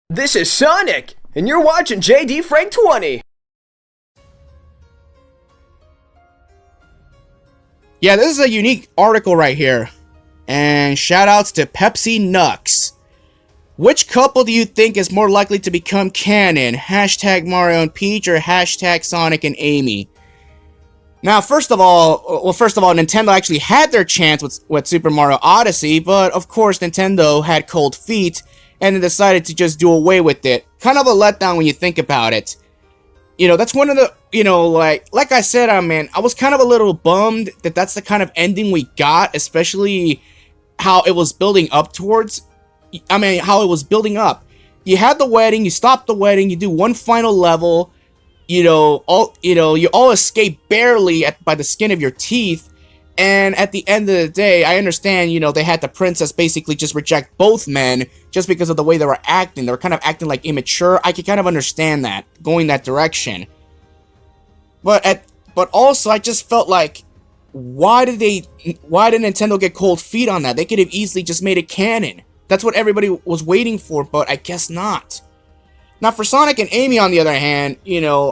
This is Sonic, and you're watching JD Frank 20. Yeah, this is a unique article right here. And shoutouts to Pepsi Nux. Which couple do you think is more likely to become canon? Hashtag Mario and Peach or hashtag Sonic and Amy? Now, first of all, Nintendo actually had their chance with Super Mario Odyssey, but of course Nintendo had cold feet and then decided to just do away with it. Kind of a letdown when you think about it. You know, that's one of the, like I said, I was kind of a little bummed that that's the kind of ending we got, especially how it was building up towards, how it was building up. You had the wedding, you stop the wedding, you do one final level, you all escape barely by the skin of your teeth, and at the end of the day, I understand, they had the princess basically just reject both men just because of the way they were acting. They were kind of acting like immature. I could kind of understand that, going that direction. But also, I just felt like, why did Nintendo get cold feet on that? They could have easily just made it canon. That's what everybody was waiting for, but I guess not. Now, for Sonic and Amy, on the other hand,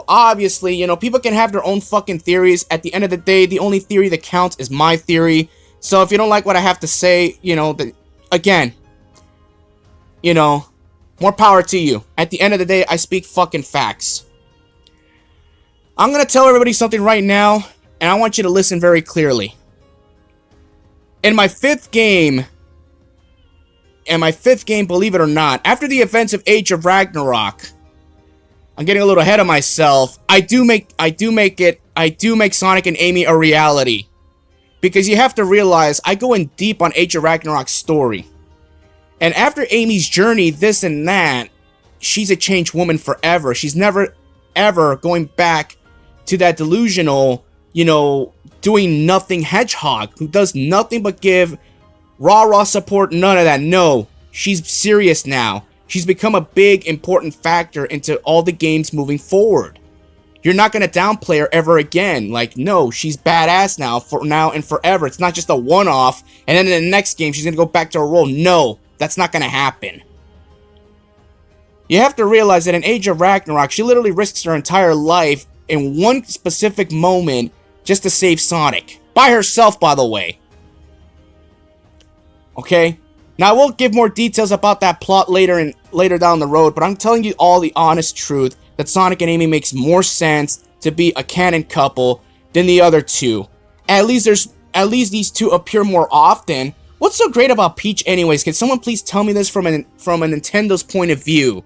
obviously, people can have their own fucking theories. At the end of the day, the only theory that counts is my theory. So if you don't like what I have to say, again, more power to you. At the end of the day, I speak fucking facts. I'm gonna tell everybody something right now, and I want you to listen very clearly. In my fifth game, believe it or not, after the events of Age of Ragnarok, I'm getting a little ahead of myself. I do make Sonic and Amy a reality. Because you have to realize, I go in deep on Age of Ragnarok's story. And after Amy's journey, this and that, she's a changed woman forever. She's never, ever going back to that delusional, doing nothing hedgehog who does nothing but give raw support, none of that. No, she's serious now. She's become a big, important factor into all the games moving forward. You're not going to downplay her ever again. No, she's badass now, for now and forever. It's not just a one-off, and then in the next game, she's going to go back to her role. No, that's not going to happen. You have to realize that in Age of Ragnarok, she literally risks her entire life in one specific moment just to save Sonic. By herself, by the way. Okay? Now, I will give more details about that plot later down the road, but I'm telling you all the honest truth that Sonic and Amy makes more sense to be a canon couple than the other two. At least these two appear more often. What's so great about Peach anyways? Can someone please tell me this from a Nintendo's point of view?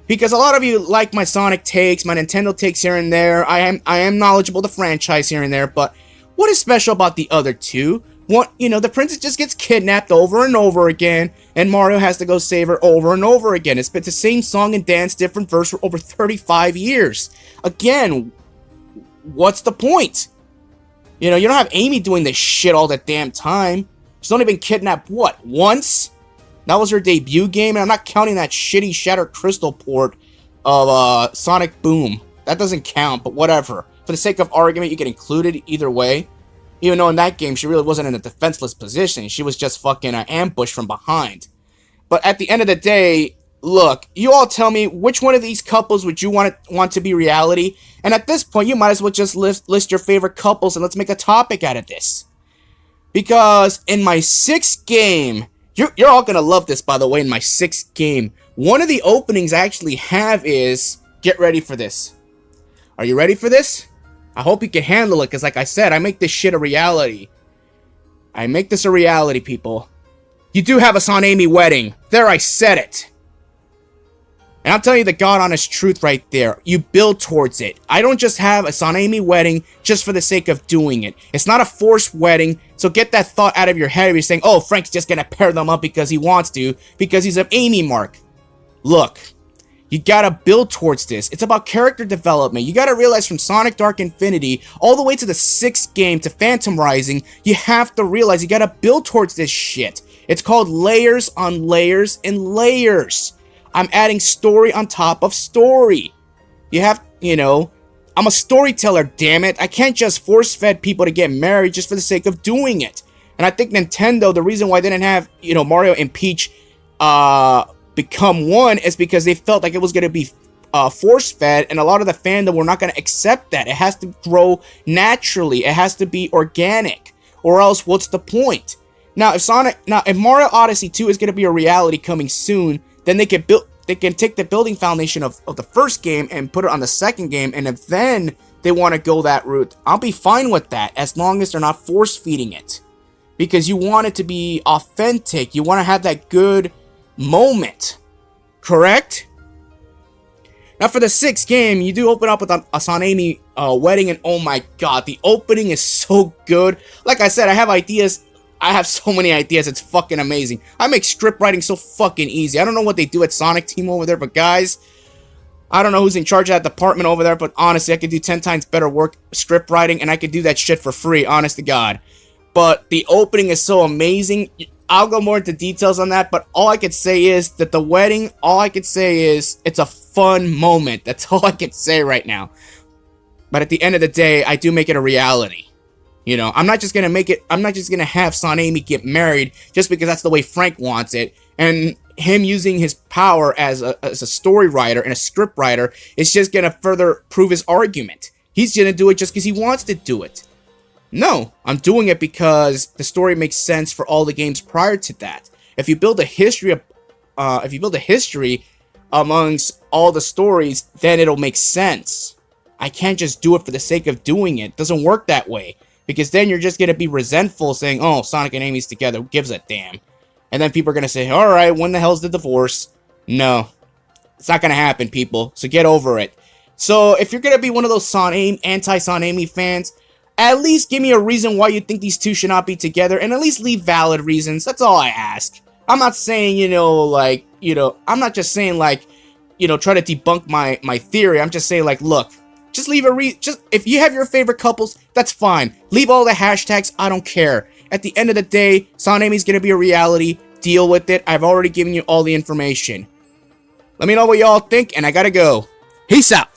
Because a lot of you like my Sonic takes, my Nintendo takes here and there. I am knowledgeable of the franchise here and there, but what is special about the other two? The princess just gets kidnapped over and over again, and Mario has to go save her over and over again. It's been the same song and dance, different verse for over 35 years. Again, what's the point? You don't have Amy doing this shit all the damn time. She's only been kidnapped, what, once? That was her debut game, and I'm not counting that shitty Shattered Crystal port of Sonic Boom. That doesn't count, but whatever. For the sake of argument, you can include it either way. Even though in that game, she really wasn't in a defenseless position. She was just fucking ambushed from behind. But at the end of the day, look, you all tell me which one of these couples would you want to be reality? And at this point, you might as well just list your favorite couples and let's make a topic out of this. Because in my sixth game, you're all going to love this, by the way, in my sixth game, one of the openings I actually have is, get ready for this. Are you ready for this? I hope you can handle it, because like I said, I make this shit a reality. I make this a reality, people. You do have a Sonamy wedding. There, I said it. And I'm telling you the God honest truth right there. You build towards it. I don't just have a Sonamy wedding just for the sake of doing it. It's not a forced wedding, so get that thought out of your head if you're saying, oh, Frank's just gonna pair them up because he wants to, because he's an Amy mark. Look. You gotta build towards this. It's about character development. You gotta realize from Sonic Dark Infinity all the way to the 6th game to Phantom Rising, you have to realize you gotta build towards this shit. It's called layers on layers and layers. I'm adding story on top of story. I'm a storyteller, damn it. I can't just force-fed people to get married just for the sake of doing it. And I think Nintendo, the reason why they didn't have, Mario and Peach become one is because they felt like it was going to be force-fed, and a lot of the fandom were not going to accept that. It has to grow naturally. It has to be organic, or else what's the point? Now, if Mario Odyssey 2 is going to be a reality coming soon, then they can take the building foundation of the first game and put it on the second game, and if then they want to go that route, I'll be fine with that, as long as they're not force-feeding it. Because you want it to be authentic. You want to have that good moment. Correct? Now, for the 6th game, you do open up with a Sonamy wedding, and oh my god, the opening is so good. Like I said, I have ideas. I have so many ideas. It's fucking amazing. I make script writing so fucking easy. I don't know what they do at Sonic Team over there, but guys, I don't know who's in charge of that department over there, but honestly, I could do 10 times better work script writing, and I could do that shit for free, honest to God. But the opening is so amazing. I'll go more into details on that, but all I could say is that the wedding, all I could say is it's a fun moment. That's all I could say right now. But at the end of the day, I do make it a reality. You know, I'm not just gonna have Sonamy get married just because that's the way Frank wants it. And him using his power as a story writer and a script writer is just gonna further prove his argument. He's gonna do it just because he wants to do it. No, I'm doing it because the story makes sense for all the games prior to that. If you build a history amongst all the stories, then it'll make sense. I can't just do it for the sake of doing it. It doesn't work that way. Because then you're just going to be resentful saying, oh, Sonic and Amy's together, who gives a damn? And then people are going to say, alright, when the hell's the divorce? No, it's not going to happen, people, so get over it. So if you're going to be one of those anti-Sonamy fans, at least give me a reason why you think these two should not be together, and at least leave valid reasons. That's all I ask. I'm not saying, I'm not just saying, try to debunk my theory. I'm just saying, look, just leave if you have your favorite couples, that's fine. Leave all the hashtags, I don't care. At the end of the day, Sonamy's gonna be a reality. Deal with it. I've already given you all the information. Let me know what y'all think, and I gotta go. Peace out.